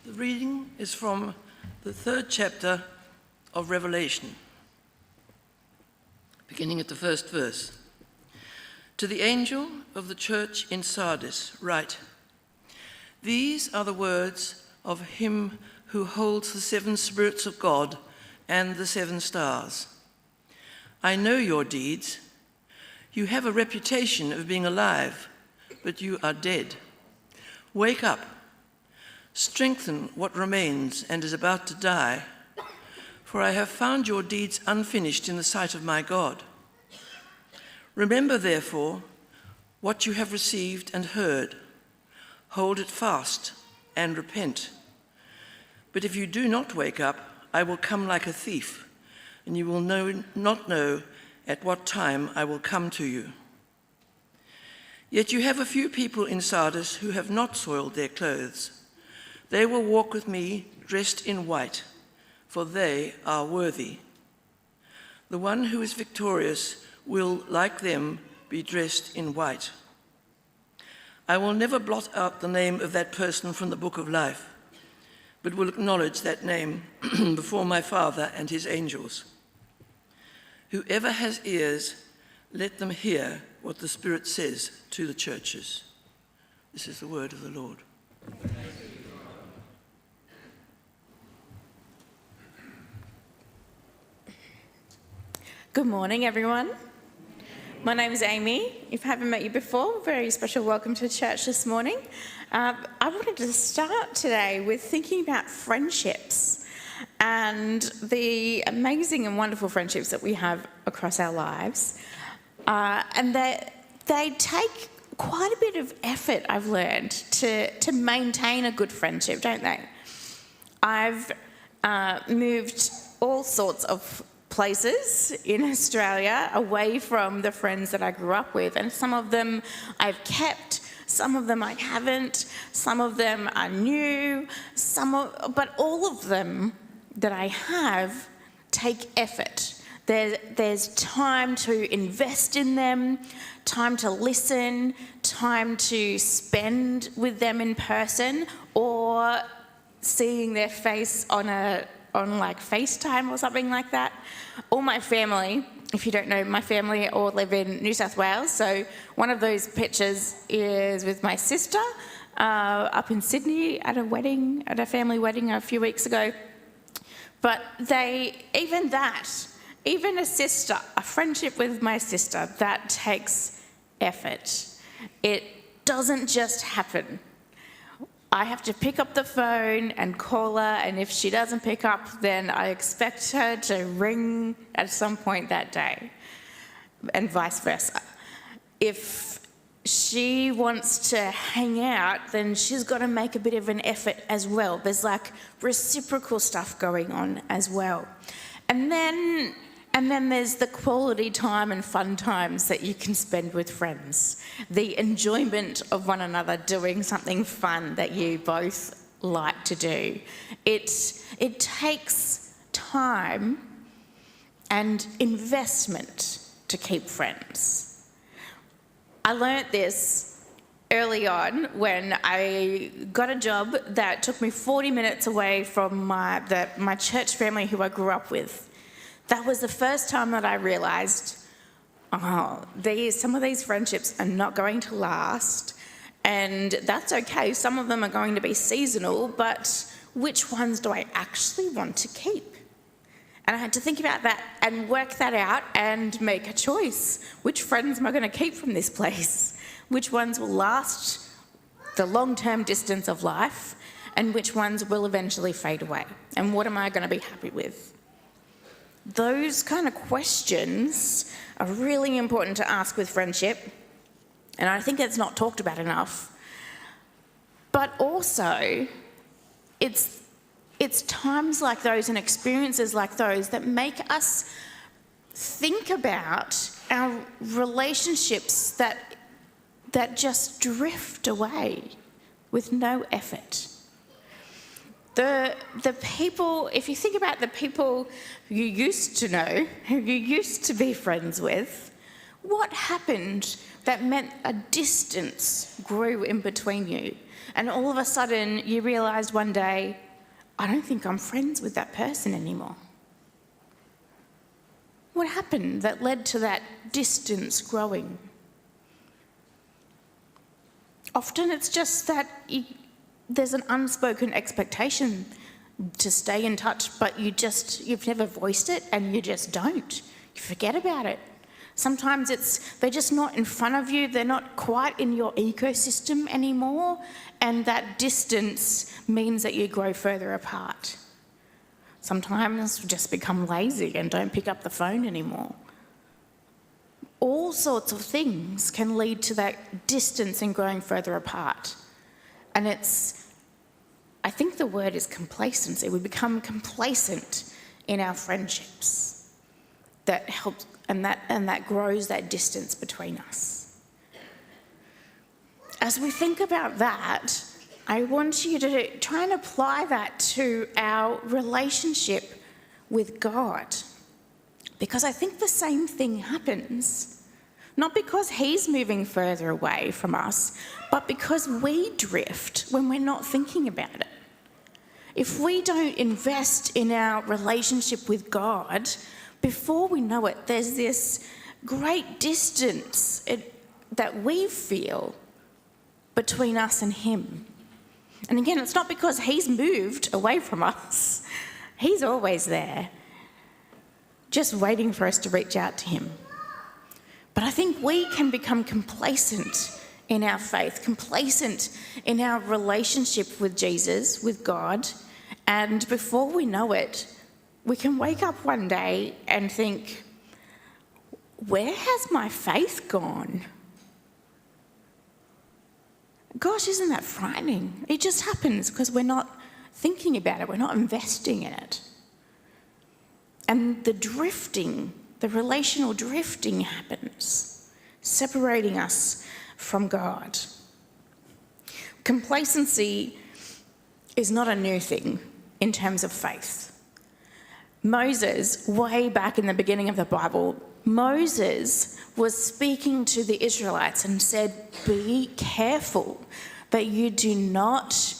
The reading is from the 3rd chapter of Revelation, beginning at the 1st verse. To the angel of the church in Sardis write, "These are the words of him who holds the 7 spirits of God and the 7 stars. I know your deeds. You have a reputation of being alive, but you are dead. Wake up. Strengthen what remains and is about to die, for I have found your deeds unfinished in the sight of my God. Remember, therefore, what you have received and heard. Hold it fast and repent. But if you do not wake up, I will come like a thief, and you will not know at what time I will come to you. Yet you have a few people in Sardis who have not soiled their clothes. They will walk with me dressed in white, for they are worthy. The one who is victorious will, like them, be dressed in white. I will never blot out the name of that person from the book of life, but will acknowledge that name before my Father and his angels. Whoever has ears, let them hear what the Spirit says to the churches." This is the word of the Lord. Good morning, everyone. My name is Amy. If I haven't met you before, very special welcome to church this morning. I wanted to start today with thinking about friendships and the amazing and wonderful friendships that we have across our lives. And they take quite a bit of effort, I've learned, to maintain a good friendship, don't they? I've moved all sorts of places in Australia away from the friends that I grew up with, and some of them I've kept, some of them I haven't, some of them are new, but all of them that I have take effort. There's time to invest in them, time to listen, time to spend with them in person, or seeing their face on like FaceTime or something like that. All my family, if you don't know, my family all live in New South Wales. So one of those pictures is with my sister up in Sydney at a family wedding a few weeks ago. But even a friendship with my sister, that takes effort. It doesn't just happen. I have to pick up the phone and call her, and if she doesn't pick up, then I expect her to ring at some point that day, and vice versa. If she wants to hang out, then she's got to make a bit of an effort as well. There's like reciprocal stuff going on as well. And then there's the quality time and fun times that you can spend with friends. The enjoyment of one another doing something fun that you both like to do. It takes time and investment to keep friends. I learnt this early on when I got a job that took me 40 minutes away from my church family who I grew up with. That was the first time that I realised, some of these friendships are not going to last, and that's okay. Some of them are going to be seasonal, but which ones do I actually want to keep? And I had to think about that and work that out and make a choice. Which friends am I going to keep from this place? Which ones will last the long-term distance of life, and which ones will eventually fade away? And what am I going to be happy with? Those kind of questions are really important to ask with friendship, and I think it's not talked about enough. But also, it's times like those and experiences like those that make us think about our relationships that just drift away with no effort. The people, if you think about the people you used to know, who you used to be friends with, what happened that meant a distance grew in between you. And all of a sudden, you realised one day, I don't think I'm friends with that person anymore. What happened that led to that distance growing? Often it's just that there's an unspoken expectation to stay in touch, but you've never voiced it and you just don't. You forget about it. Sometimes they're just not in front of you, they're not quite in your ecosystem anymore, and that distance means that you grow further apart. Sometimes we just become lazy and don't pick up the phone anymore. All sorts of things can lead to that distance and growing further apart. And I think the word is complacency. We become complacent in our friendships. That helps, and that grows that distance between us. As we think about that, I want you to try and apply that to our relationship with God. Because I think the same thing happens. Not because he's moving further away from us, but because we drift when we're not thinking about it. If we don't invest in our relationship with God, before we know it, there's this great distance that we feel between us and him. And again, it's not because he's moved away from us. He's always there, just waiting for us to reach out to him. But I think we can become complacent in our faith, complacent in our relationship with Jesus, with God, and before we know it, we can wake up one day and think, where has my faith gone? Gosh, isn't that frightening? It just happens because we're not thinking about it, we're not investing in it. And the drifting, the relational drifting happens, separating us from God. Complacency is not a new thing in terms of faith. Moses, way back in the beginning of the Bible, Moses was speaking to the Israelites and said, be careful that you do not